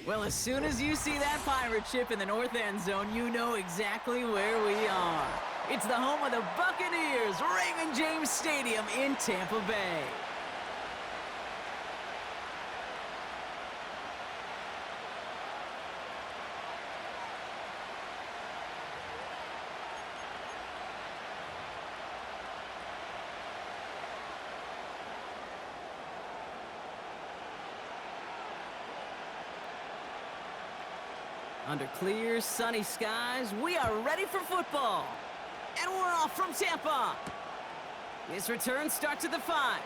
Well, as soon as you see that pirate ship in the north end zone, you know exactly where we are. It's the home of the Buccaneers, Raymond James Stadium in Tampa Bay. Under clear, sunny skies, we are ready for football. And we're off from Tampa. His return starts at the 5.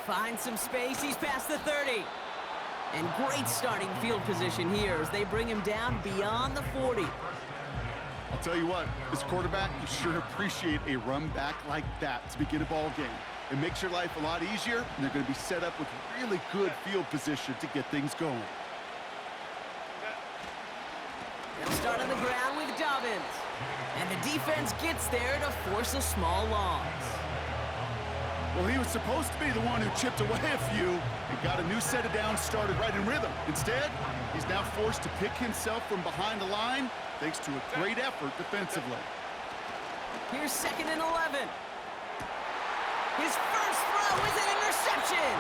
Finds some space, he's past the 30. And great starting field position here as they bring him down beyond the 40. I'll tell you what, as quarterback, you sure appreciate a run back like that to begin a ball game. It makes your life a lot easier, and they're going to be set up with really good field position to get things going. They'll start on the ground with Dobbins. And the defense gets there to force a small loss. Well, he was supposed to be the one who chipped away a few and got a new set of downs started right in rhythm. Instead, he's now forced to pick himself from behind the line thanks to a great effort defensively. Here's 2nd and 11. His first throw is an interception.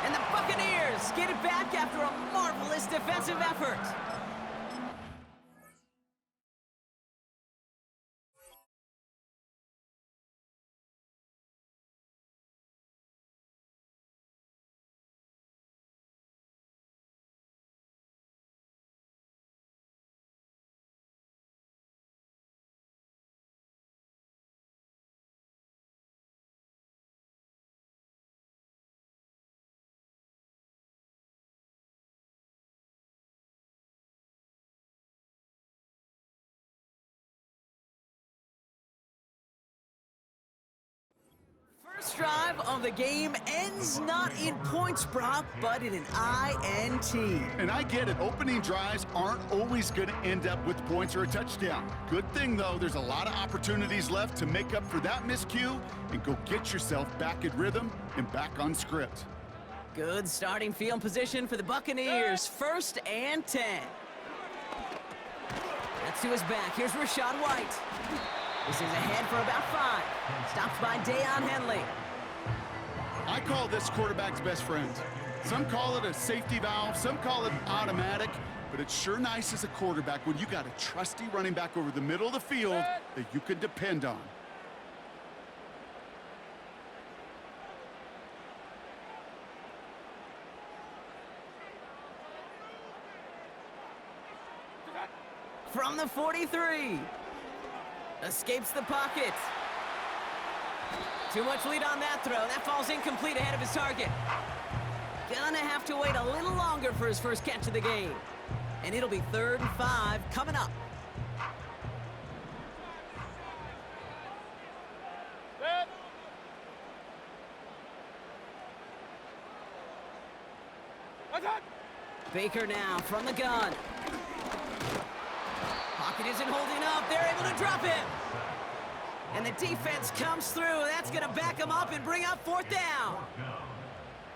And the Buccaneers get it back after a marvelous defensive effort. First drive of the game ends not in points, Brock, but in an INT. And I get it, opening drives aren't always going to end up with points or a touchdown. Good thing, though, there's a lot of opportunities left to make up for that miscue and go get yourself back in rhythm and back on script. Good starting field position for the Buccaneers. 1st and 10. That's to his back. Here's Rashad White. This is ahead for about 5. Stopped by Deion Henley. I call this quarterback's best friend. Some call it a safety valve, some call it automatic, but it's sure nice as a quarterback when you got a trusty running back over the middle of the field that you can depend on. From the 43. Escapes the pocket. Too much lead on that throw. That falls incomplete ahead of his target. Gonna have to wait a little longer for his first catch of the game. And it'll be 3rd and 5 coming up. Baker now from the gun. Pocket isn't holding up. They're able to drop him. And the defense comes through. That's going to back him up and bring up 4th down.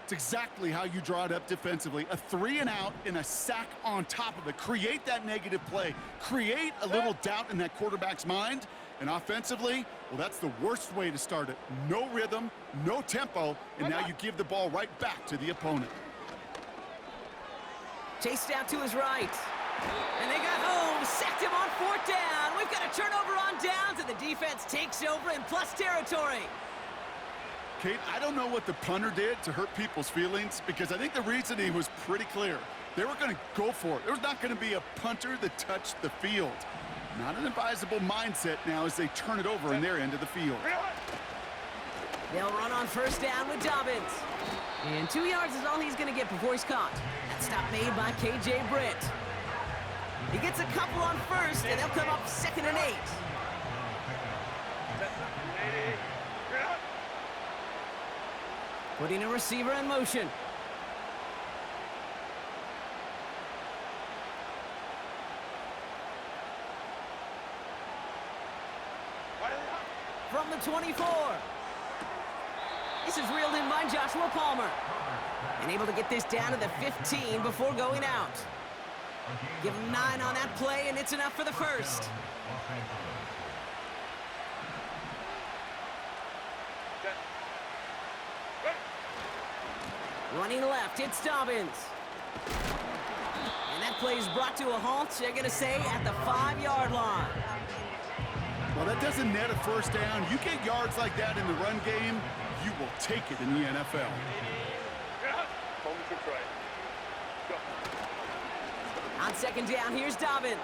It's exactly how you draw it up defensively. A 3 and out and a sack on top of it. Create that negative play. Create a little doubt in that quarterback's mind. And offensively, well, that's the worst way to start it. No rhythm, no tempo, and now you give the ball right back to the opponent. Chased out to his right. And they got home, sacked him on 4th down. We've got a turnover on downs, and the defense takes over in plus territory. Kate, I don't know what the punter did to hurt people's feelings because I think the reasoning was pretty clear. They were going to go for it. There was not going to be a punter that touched the field. Not an advisable mindset now as they turn it over in their end of the field. They'll run on 1st down with Dobbins. And 2 yards is all he's going to get before he's caught. That stop made by K.J. Britt. He gets a couple on 1st, and they'll come up 2nd and 8. Putting a receiver in motion. From the 24. This is reeled in by Joshua Palmer. And able to get this down to the 15 before going out. Give him 9 on that play, and it's enough for the first. Running left, it's Dobbins. And that play is brought to a halt, they're going to say, at the 5-yard line. Well, that doesn't net a first down. You get yards like that in the run game, you will take it in the NFL. On second down, here's Dobbins.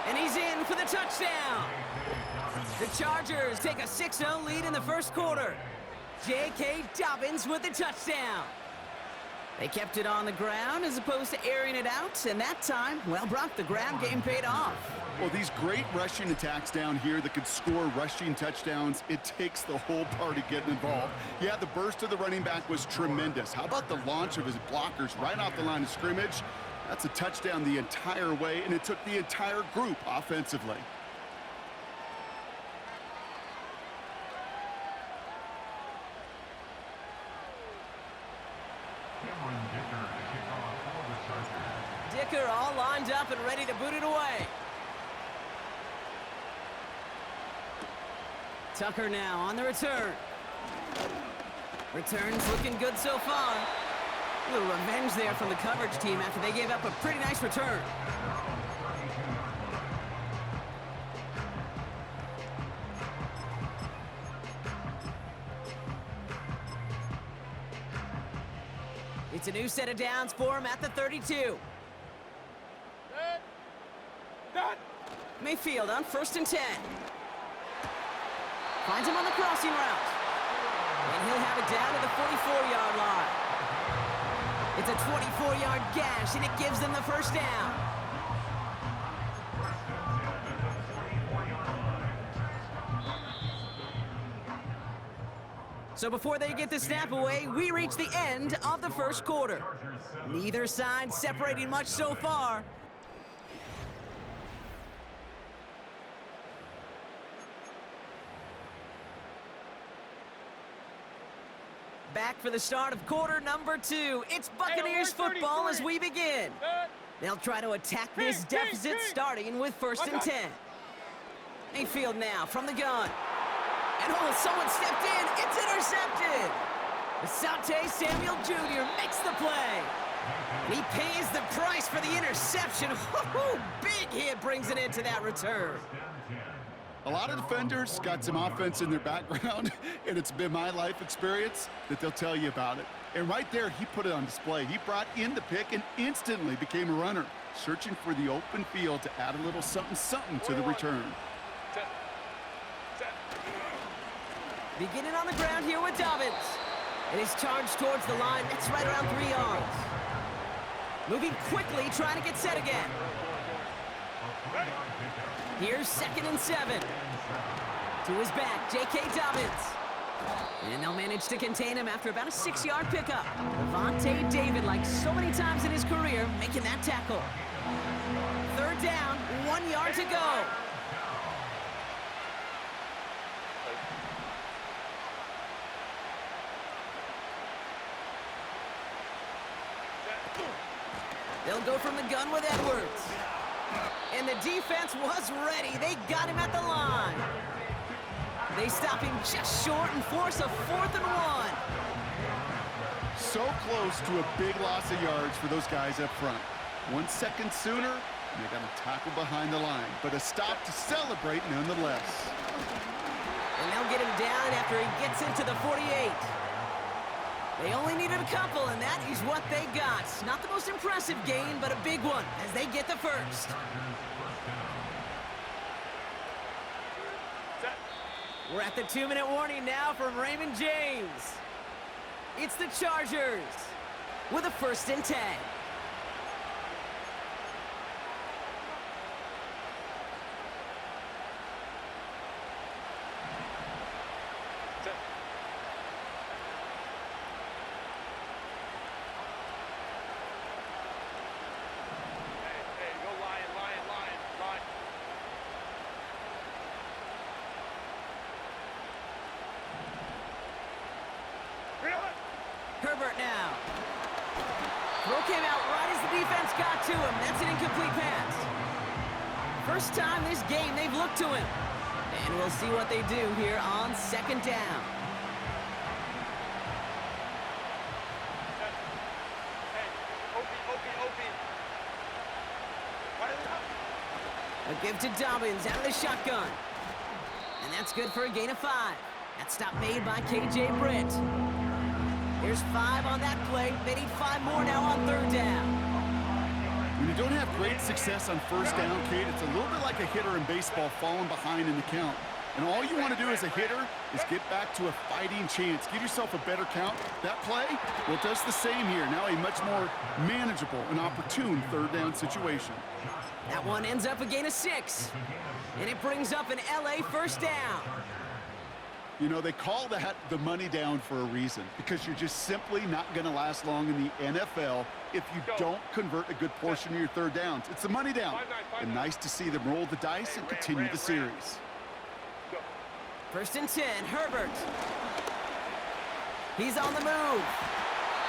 And he's in for the touchdown. The Chargers take a 6-0 lead in the first quarter. J.K. Dobbins with the touchdown. They kept it on the ground as opposed to airing it out, and that time, well, Brock, the ground game paid off. Well, these great rushing attacks down here that could score rushing touchdowns, it takes the whole party getting involved. Yeah, the burst of the running back was tremendous. How about the launch of his blockers right off the line of scrimmage? That's a touchdown the entire way, and it took the entire group offensively. Dicker all lined up and ready to boot it away. Tucker now on the return. Return's looking good so far. A little revenge there from the coverage team after they gave up a pretty nice return. It's a new set of downs for him at the 32. Mayfield on 1st and 10. Finds him on the crossing route. And he'll have it down to the 44-yard line. It's a 24-yard gash, and it gives them the first down. So before they get the snap away, we reach the end of the first quarter. Neither side separating much so far. Back for the start of quarter number 2. It's Buccaneers football as we begin. They'll try to attack this deficit starting with 1st and 10. Mayfield now from the gun. And someone stepped in. It's intercepted. Asante Samuel Jr. makes the play. And he pays the price for the interception. Woo-hoo! Big hit brings it into that return. A lot of defenders got some offense in their background, and it's been my life experience that they'll tell you about it. And right there, he put it on display. He brought in the pick and instantly became a runner, searching for the open field to add a little something to the return. Beginning on the ground here with Dobbins. And he's charged towards the line. That's right around 3 yards. Moving quickly, trying to get set again. Here's 2nd and 7. To his back, J.K. Dobbins. And they'll manage to contain him after about a 6-yard pickup. Levante David, like so many times in his career, making that tackle. 3rd down, 1 yard to go. They'll go from the gun with Edwards. And the defense was ready. They got him at the line. They stop him just short and force a 4th and 1. So close to a big loss of yards for those guys up front. 1 second sooner, and they got a tackle behind the line. But a stop to celebrate nonetheless. And they'll get him down after he gets into the 48. They only needed a couple, and that is what they got. Not the most impressive gain, but a big one as they get the first. We're at the 2-minute warning now from Raymond James. It's the Chargers with a 1st and 10. Herbert now. Throw came out right as the defense got to him. That's an incomplete pass. First time this game they've looked to him. And we'll see what they do here on second down. A give to Dobbins out of the shotgun. And that's good for a gain of 5. That stop made by K.J. Britt. Here's 5 on that play. They need 5 more now on third down. When you don't have great success on first down, Kate, it's a little bit like a hitter in baseball falling behind in the count. And all you want to do as a hitter is get back to a fighting chance. Give yourself a better count. That play, well, it does the same here. Now a much more manageable and opportune third down situation. That one ends up a gain of 6. And it brings up an LA first down. You know, they call that the money down for a reason, because you're just simply not going to last long in the NFL if you don't convert a good portion of your third downs. It's the money down. And nice to see them roll the dice and continue the series. First and 10, Herbert. He's on the move.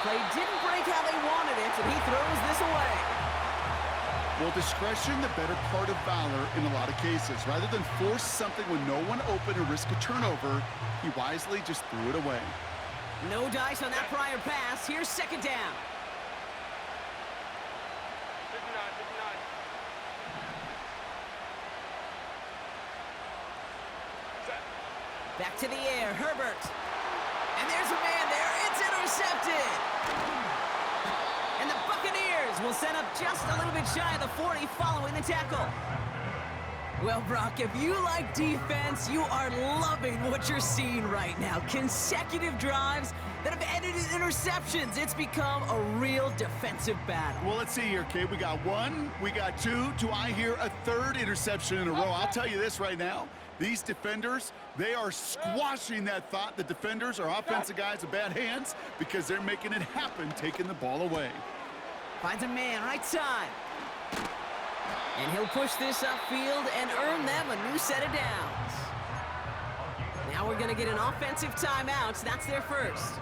Play didn't break how they wanted it, and he throws this away. Well, discretion, the better part of valor in a lot of cases. Rather than force something when no one open or risk a turnover, he wisely just threw it away. No dice on that prior pass. Here's second down. 59. Back to the air, Herbert. And there's a man there. It's intercepted. And the Buccaneers will set up just a little bit shy of the 40 following the tackle. Well, Brock, if you like defense, you are loving what you're seeing right now. Consecutive drives that have ended in interceptions. It's become a real defensive battle. Well, let's see here, Kate. We got 1, we got 2. Do I hear a third interception in a row? I'll tell you this right now. These defenders, they are squashing that thought. The defenders are offensive guys with bad hands because they're making it happen, taking the ball away. Finds a man right side. And he'll push this upfield and earn them a new set of downs. Now we're going to get an offensive timeout. That's their first.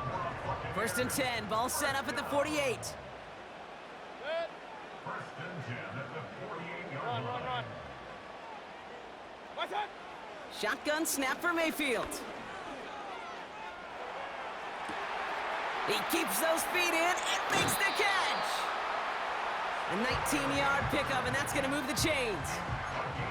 First and 10. Ball set up at the 48. Run. What's that? Shotgun snap for Mayfield. He keeps those feet in and makes the catch. A 19-yard pickup, and that's going to move the chains.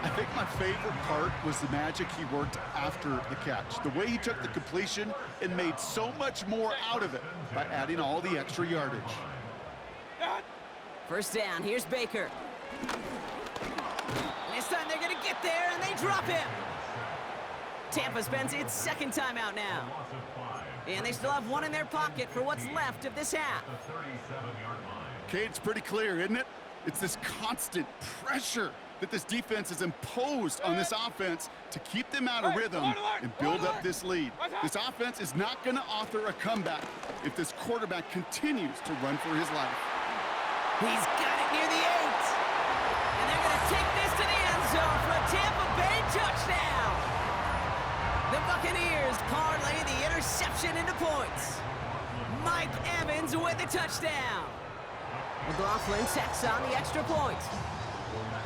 I think my favorite part was the magic he worked after the catch. The way he took the completion and made so much more out of it by adding all the extra yardage. First down, here's Baker. This time they're going to get there, and they drop him. Tampa spends its second timeout now. And they still have 1 in their pocket for what's left of this half. Okay, it's pretty clear, isn't it? It's this constant pressure that this defense has imposed on this offense to keep them out of rhythm and build up this lead. This offense is not going to author a comeback if this quarterback continues to run for his life. He's got it near the 8. And they're going to take this to the end zone for a Tampa Bay touchdown. The Buccaneers parlay the interception into points. Mike Evans with the touchdown. McLaughlin tacks on the extra point.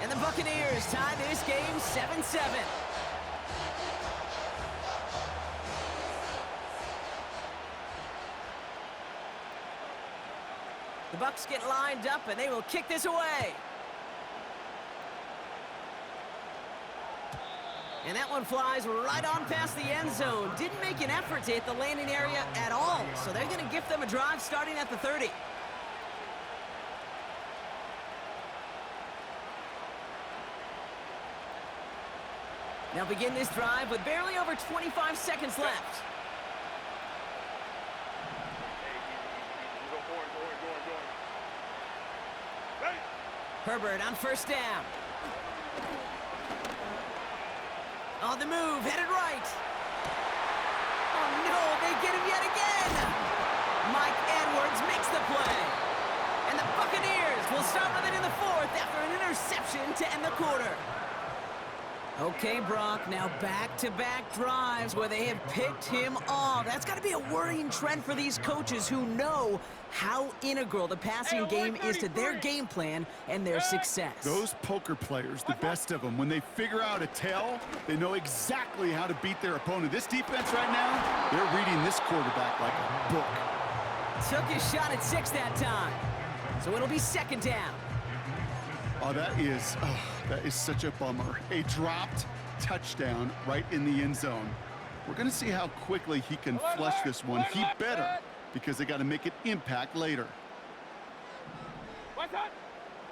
And the Buccaneers tie this game 7-7. The Bucs get lined up and they will kick this away. And that one flies right on past the end zone. Didn't make an effort to hit the landing area at all. So they're going to gift them a drive starting at the 30. They'll begin this drive with barely over 25 seconds left. Herbert on first down. On the move, headed right. Oh no, they get him yet again. Mike Edwards makes the play. And the Buccaneers will start with it in the 4th after an interception to end the quarter. Okay, Brock, now back-to-back drives where they have picked him off. That's got to be a worrying trend for these coaches who know how integral the passing game is to their game plan and their success. Those poker players, the best of them, when they figure out a tell, they know exactly how to beat their opponent. This defense right now, they're reading this quarterback like a book. Took his shot at 6 that time, so it'll be second down. Oh, that is such a bummer. A dropped touchdown right in the end zone. We're going to see how quickly he can flush this one. He better, because they got to make an impact later.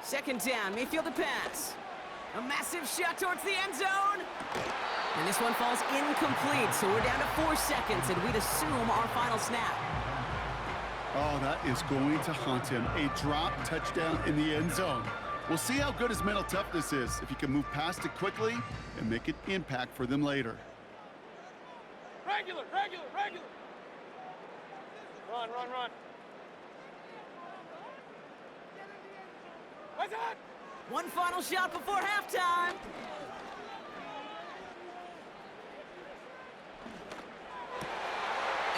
Second down, Mayfield to pass. A massive shot towards the end zone. And this one falls incomplete, so we're down to 4 seconds, and we'd assume our final snap. Oh, that is going to haunt him. A drop touchdown in the end zone. We'll see how good his mental toughness is, if he can move past it quickly and make an impact for them later. Regular. Run. What's that? One final shot before halftime.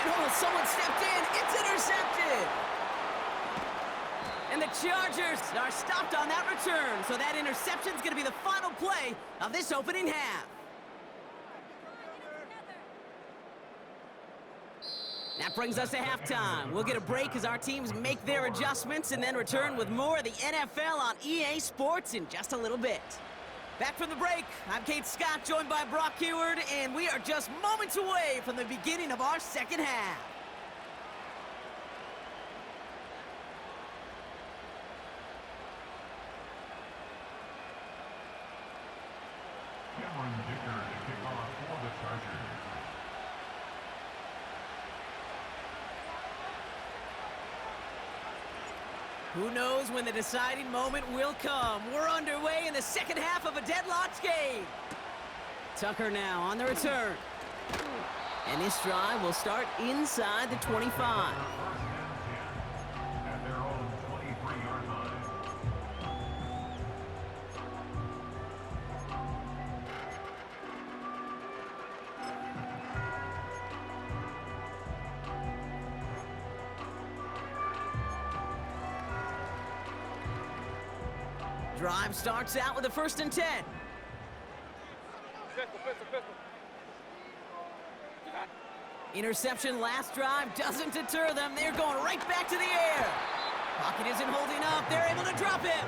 And someone stepped in. It's intercepted. And the Chargers are stopped on that return, so that interception is going to be the final play of this opening half. That brings us to halftime. We'll get a break as our teams make their adjustments and then return with more of the NFL on EA Sports in just a little bit. Back from the break, I'm Kate Scott, joined by Brock Heward, and we are just moments away from the beginning of our second half. Who knows when the deciding moment will come? We're underway in the second half of a deadlocked game. Tucker now on the return. And this drive will start inside the 25. At their own 23-yard line. Drive starts out with a 1st and 10. Pistol. Interception last drive doesn't deter them. They're going right back to the air. Pocket isn't holding up. They're able to drop him.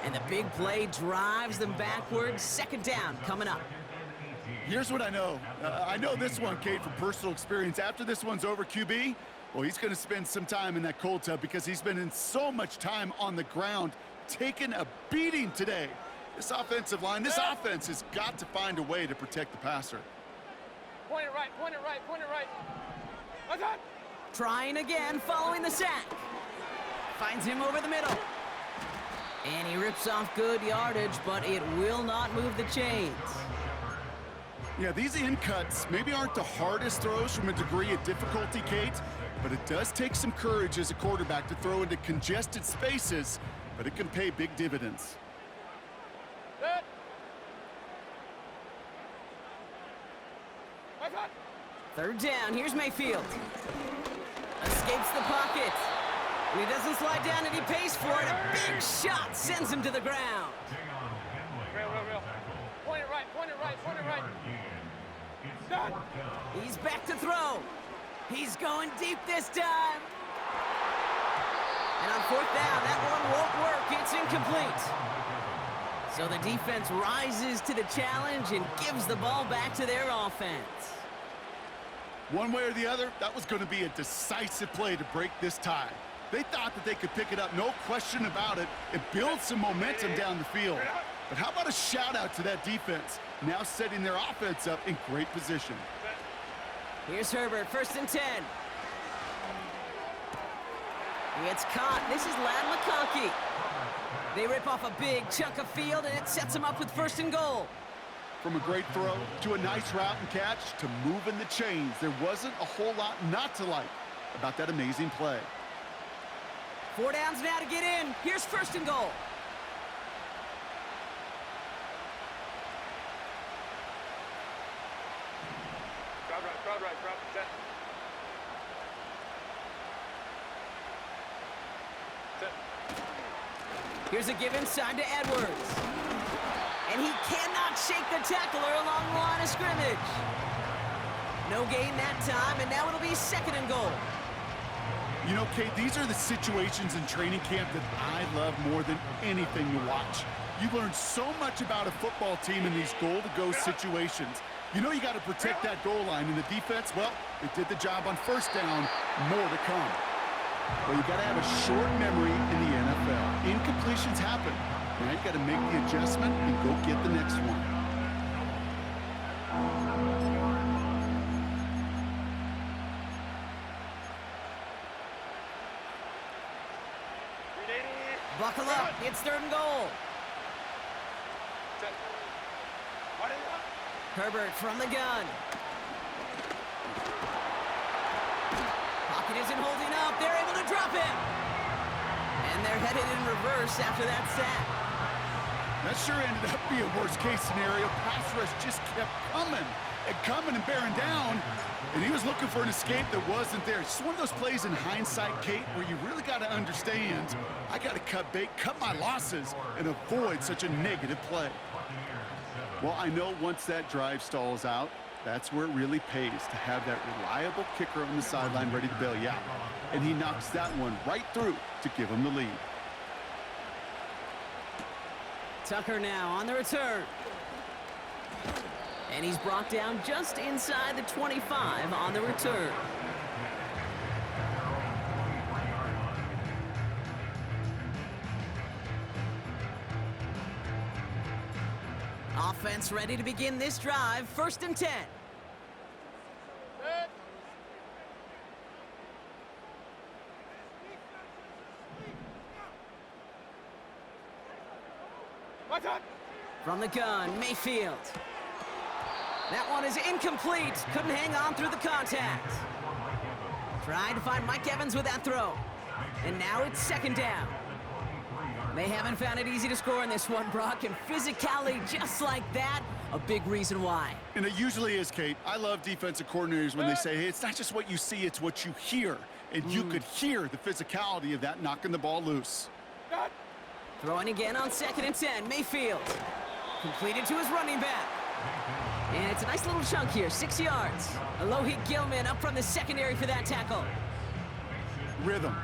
And the big play drives them backwards. Second down coming up. Here's what I know. I know this one, Kate, from personal experience. After this one's over, QB, well, he's going to spend some time in that cold tub because he's been in so much time on the ground, taking a beating today. This offensive line, this offense has got to find a way to protect the passer. Point it right. What's that? Trying again following the sack. Finds him over the middle. And he rips off good yardage, but it will not move the chains. Yeah, these in cuts maybe aren't the hardest throws from a degree of difficulty, Kate, but it does take some courage as a quarterback to throw into congested spaces, but it can pay big dividends. Set. What's that? Third down, here's Mayfield. Escapes the pocket. And he doesn't slide down and he pays for it. A big shot sends him to the ground. Real. Point it right. Done. He's back to throw. He's going deep this time. And on 4th down, that one won't work. It's incomplete. So the defense rises to the challenge and gives the ball back to their offense. One way or the other, that was going to be a decisive play to break this tie. They thought that they could pick it up, no question about it, and build some momentum down the field. But how about a shout-out to that defense, now setting their offense up in great position. Here's Herbert, 1st and 10. He gets caught. This is Lad McConkey. They rip off a big chunk of field, and it sets them up with 1st and goal. From a great throw to a nice route and catch to moving the chains, there wasn't a whole lot not to like about that amazing play. 4 downs now to get in. Here's 1st and goal. Set. Set. Here's a give inside to Edwards. And he cannot shake the tackler along the line of scrimmage. No gain that time, and now it'll be 2nd and goal. You know, Kate, these are the situations in training camp that I love more than anything to watch. You learn so much about a football team in these goal-to-go situations. You know you got to protect that goal line, and the defense, well, they did the job on 1st down. More to come. Well, you got to have a short memory in the NFL. Incompletions happen. Now you got to make the adjustment and go get the next one. Buckle up. It's 3rd and goal. Set. What is it? Herbert from the gun. Pocket isn't holding up. They're able to drop it. And they're headed in reverse after that sack. That sure ended up being a worst-case scenario. Pass rush just kept coming and bearing down, and he was looking for an escape that wasn't there. It's just one of those plays in hindsight, Kate, where you really got to understand, I got to cut bait, cut my losses, and avoid such a negative play. Well, I know once that drive stalls out, that's where it really pays to have that reliable kicker on the sideline ready to bail you out. And he knocks that one right through to give him the lead. Tucker now on the return. And he's brought down just inside the 25 on the return. Offense ready to begin this drive. 1st and 10. Set. What's up? From the gun, Mayfield. That one is incomplete. Couldn't hang on through the contact. Trying to find Mike Evans with that throw. And now it's 2nd down. They haven't found it easy to score in this one, Brock, and physicality just like that, a big reason why. And it usually is, Kate. I love defensive coordinators when they say, hey, it's not just what you see, it's what you hear. And you could hear the physicality of that knocking the ball loose. Set. Throwing again on 2nd and 10, Mayfield. Completed to his running back. And it's a nice little chunk here, 6 yards. Alohi Gilman up from the secondary for that tackle. Rhythm.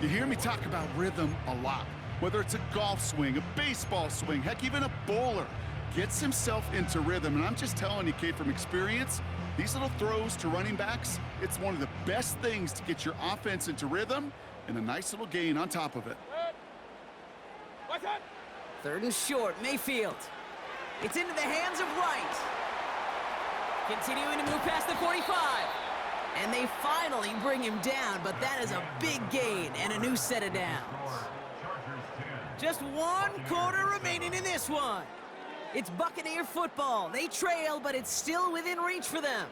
You hear me talk about rhythm a lot. Whether it's a golf swing, a baseball swing, heck, even a bowler gets himself into rhythm. And I'm just telling you, Kate, from experience, these little throws to running backs, it's one of the best things to get your offense into rhythm and a nice little gain on top of it. Set. What's up? 3rd and short, Mayfield. It's into the hands of Wright. Continuing to move past the 45. And they finally bring him down, but that is a big gain and a new set of downs. Just 1 quarter remaining in this one. It's Buccaneer football. They trail, but it's still within reach for them.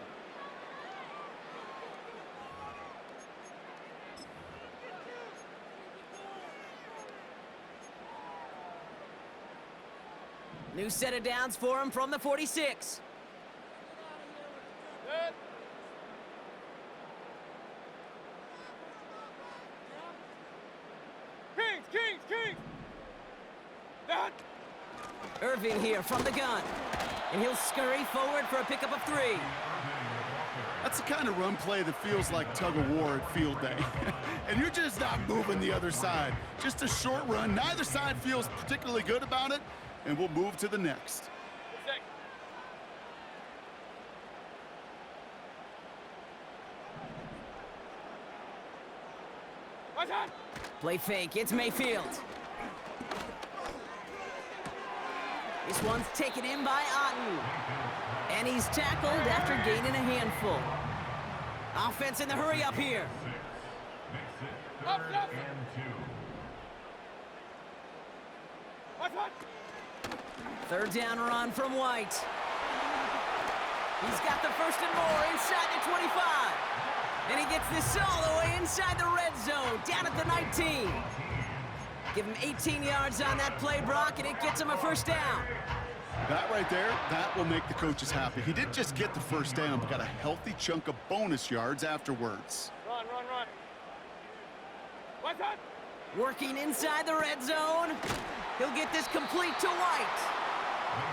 New set of downs for him from the 46. Set. Kings! That. Irving here from the gun. And he'll scurry forward for a pickup of 3. That's the kind of run play that feels like tug-of-war at field day. And you're just not moving the other side. Just a short run. Neither side feels particularly good about it, and we'll move to the next. Set. What's up? Play fake, it's Mayfield. This one's taken in by Otten. And he's tackled after gaining a handful. Offense in the hurry up here. Up. What's up? 3rd down run from White. He's got the 1st and more inside the 25. And he gets this all the way inside the red zone, down at the 19. Give him 18 yards on that play, Brock, and it gets him a 1st down. That right there, that will make the coaches happy. He didn't just get the first down, but got a healthy chunk of bonus yards afterwards. Run, run, run. What's that? Working inside the red zone. He'll get this complete to White.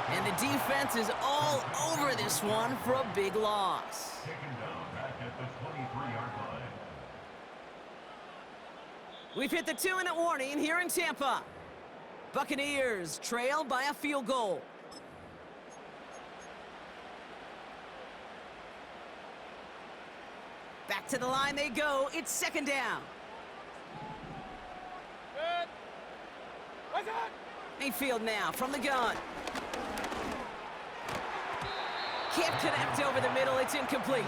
And the defense is all over this one for a big loss. Taken down back at the 23-yard line. We've hit the 2-minute warning here in Tampa. Buccaneers trail by a field goal. Back to the line they go. It's second down. Good. What's that? Mayfield now from the gun. Can't connect over the middle. It's incomplete.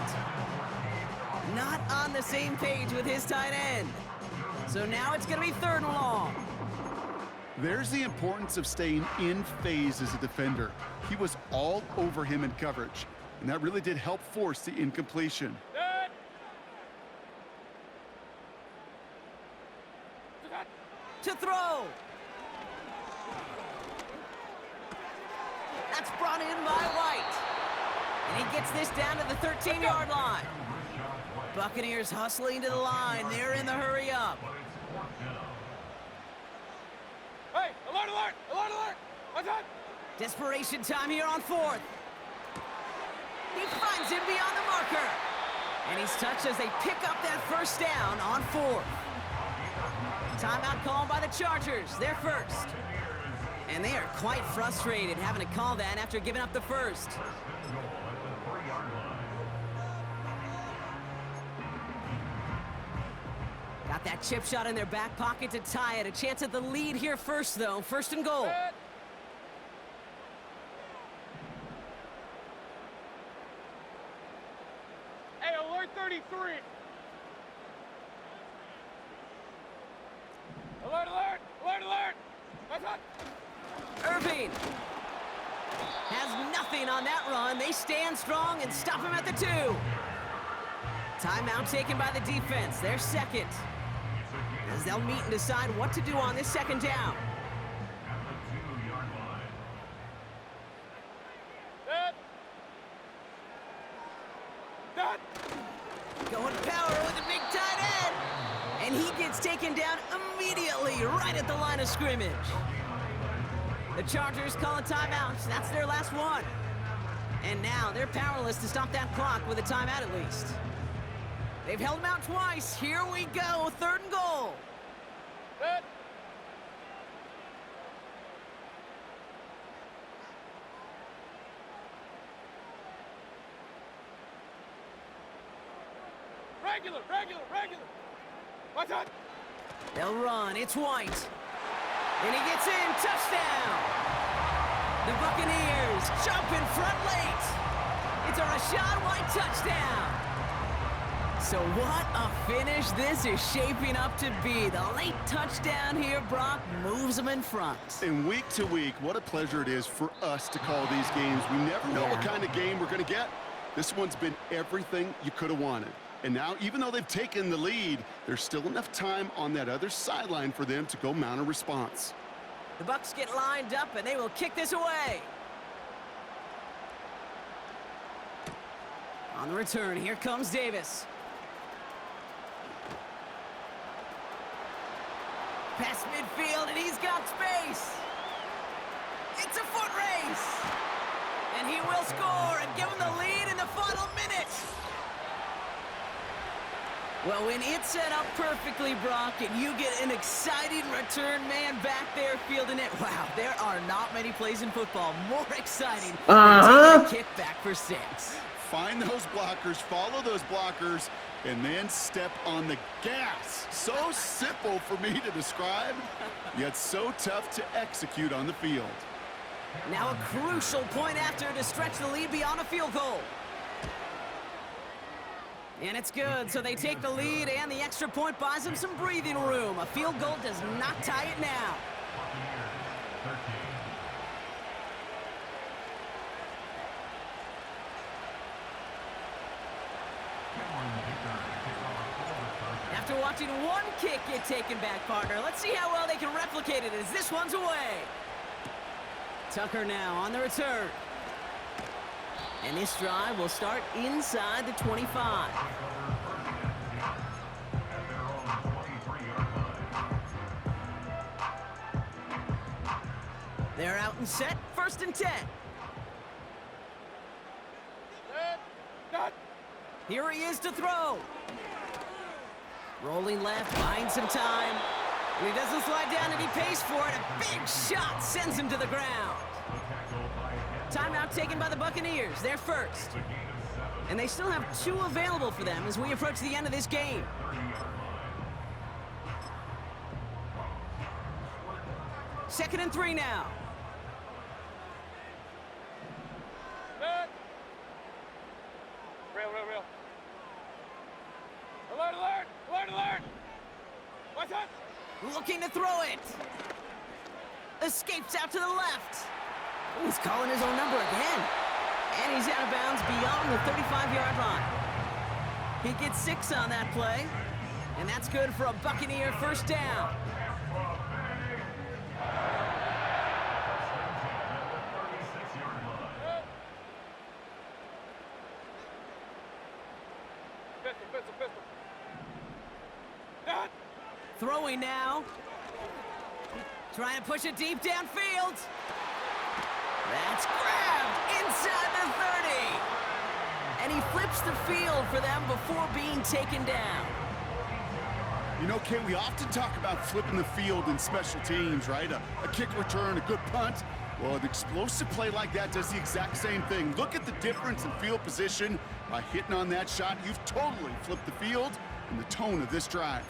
Not on the same page with his tight end. So now it's going to be 3rd and long. There's the importance of staying in phase as a defender. He was all over him in coverage, and that really did help force the incompletion. Good. What's that? To throw. That's brought in by White. And he gets this down to the 13-yard line. Buccaneers hustling to the line. They're in the hurry up. Hey, alert, alert, alert, alert. What's that? Desperation time here on 4th. He finds him beyond the marker. And he's touched as they pick up that first down on 4th. Timeout called by the Chargers. They're first. And they are quite frustrated having to call that after giving up the first. Got that chip shot in their back pocket to tie it. A chance at the lead here first, though. 1st and goal. Good. Hey, alert 33. Alert, alert, alert, alert. What's that? Irving has nothing on that run. They stand strong and stop him at the 2. Timeout taken by the defense. They're second. As they'll meet and decide what to do on this 2nd down. Good. That. Going power with a big tight end. And he gets taken down immediately right at the line of scrimmage. The Chargers call a timeout. That's their last one. And now they're powerless to stop that clock with a timeout at least. They've held him out twice. Here we go. 3rd and goal. Good. Regular, regular, regular. What's that? They'll run. It's White. And he gets in. Touchdown. The Buccaneers jump in front late. It's a Rachaad White touchdown. So what a finish this is shaping up to be. The late touchdown here, Brock, moves them in front. And week to week, what a pleasure it is for us to call these games. We never know what kind of game we're going to get. This one's been everything you could have wanted. And now, even though they've taken the lead, there's still enough time on that other sideline for them to go mount a response. The Bucs get lined up, and they will kick this away. On the return, here comes Davis. Past midfield, and he's got space. It's a foot race. And he will score and give him the lead in the final minute. Well, when it's set up perfectly, Brock, and you get an exciting return man back there fielding it, wow, there are not many plays in football more exciting than taking a kick back for 6. Find those blockers, follow those blockers, and then step on the gas. So simple for me to describe, yet so tough to execute on the field. Now a crucial point after to stretch the lead beyond a field goal. And it's good, so they take the lead, and the extra point buys them some breathing room. A field goal does not tie it now. After watching one kick get taken back, partner, let's see how well they can replicate it as this one's away. Tucker now on the return. And this drive will start inside the 25. They're out and set, 1st and 10. Here he is to throw. Rolling left, buying some time. And he doesn't slide down and he pays for it. A big shot sends him to the ground. Timeout taken by the Buccaneers. They're first. And they still have 2 available for them as we approach the end of this game. Second and 3 now. Real. Alert! What's that? Looking to throw it. Escapes out to the left. Oh, he's calling his own number again. And he's out of bounds beyond the 35-yard line. He gets 6 on that play. And that's good for a Buccaneer 1st down. Pistol. Throwing now. Trying to push it deep downfield. That's grabbed inside the 30. And he flips the field for them before being taken down. You know, Kate, we often talk about flipping the field in special teams, right? A kick return, a good punt. Well, an explosive play like that does the exact same thing. Look at the difference in field position. By hitting on that shot, you've totally flipped the field and the tone of this drive.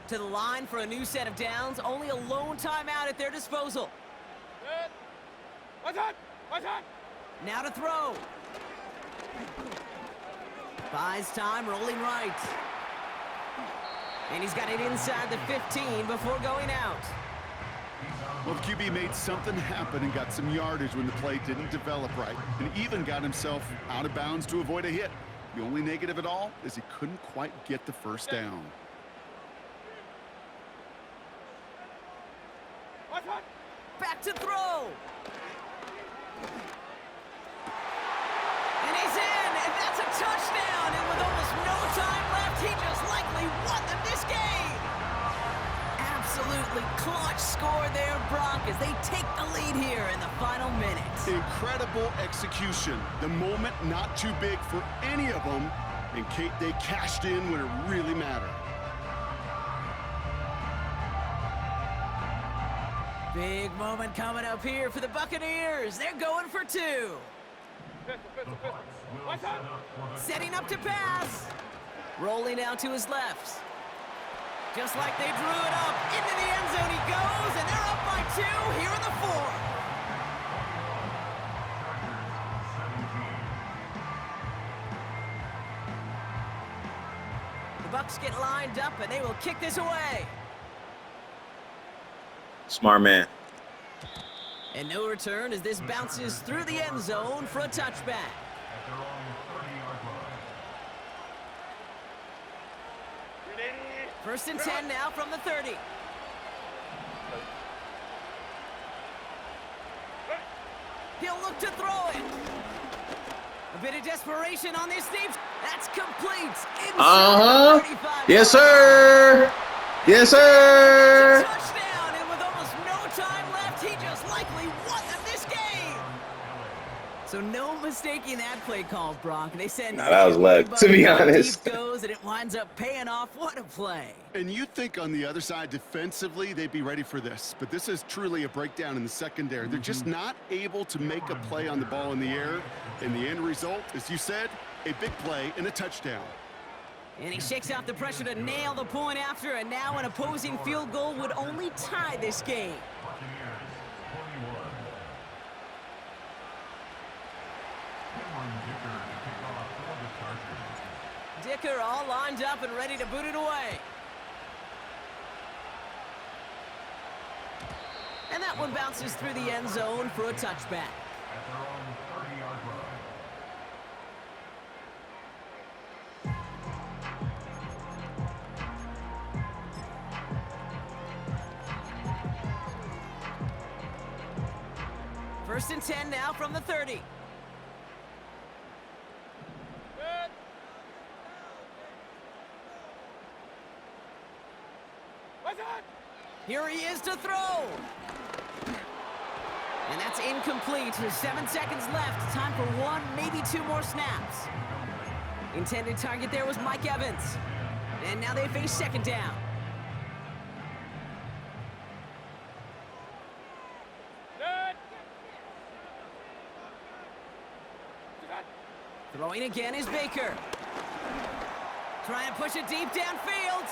To the line for a new set of downs. Only a lone timeout at their disposal. What's that? Now to throw. Buys time, rolling right. And he's got it inside the 15 before going out. Well, the QB made something happen and got some yardage when the play didn't develop right, and even got himself out of bounds to avoid a hit. The only negative at all is he couldn't quite get the 1st down. Back to throw. And he's in, and that's a touchdown. And with almost no time left, he just likely won them this game. Absolutely clutch score there, Brock, as they take the lead here in the final minutes. Incredible execution. The moment not too big for any of them, and Kate, they cashed in when it really mattered. Big moment coming up here for the Buccaneers. They're going for 2. Pistol. What's that? Setting up to pass. Rolling out to his left. Just like they drew it up. Into the end zone he goes, and they're up by 2 here in the 4th. The Bucs get lined up, and they will kick this away. Smart man. And no return as this bounces through the end zone for a touchback. First and 10 now from the 30. He'll look to throw it. A bit of desperation on this team. That's complete. Uh-huh. 35. Yes, sir. Yes, sir. Touchdown, and with almost no time left, he just likely won them this game. So no mistaking that play call, Brock. They said That was luck, to be honest. Deep goes, and it winds up paying off. What a play. And you think on the other side, defensively, they'd be ready for this. But this is truly a breakdown in the secondary. They're just not able to make a play on the ball in the air. And the end result, as you said, a big play and a touchdown. And he shakes out the pressure to nail the point after, and now an opposing field goal would only tie this game. Dicker all lined up and ready to boot it away. And that one bounces through the end zone for a touchback. First and 10 now from the 30. Good. What's on? Here he is to throw. And that's incomplete. There's 7 seconds left. Time for one, maybe two more snaps. Intended target there was Mike Evans. And now they face second down. Good. Throwing again is Baker. Trying to push it deep downfield.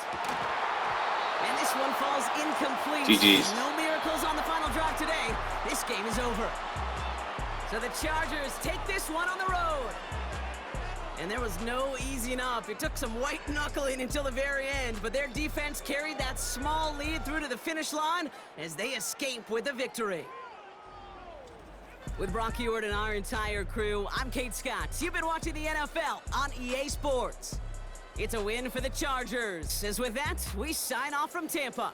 And this one falls incomplete. GG's. No miracles on the final drive today. This game is over. So the Chargers take this one on the road. And there was no easing up. It took some white knuckling until the very end, but their defense carried that small lead through to the finish line as they escape with a victory. With Brock Ewart and our entire crew, I'm Kate Scott. You've been watching the NFL on EA Sports. It's a win for the Chargers. As with that, we sign off from Tampa.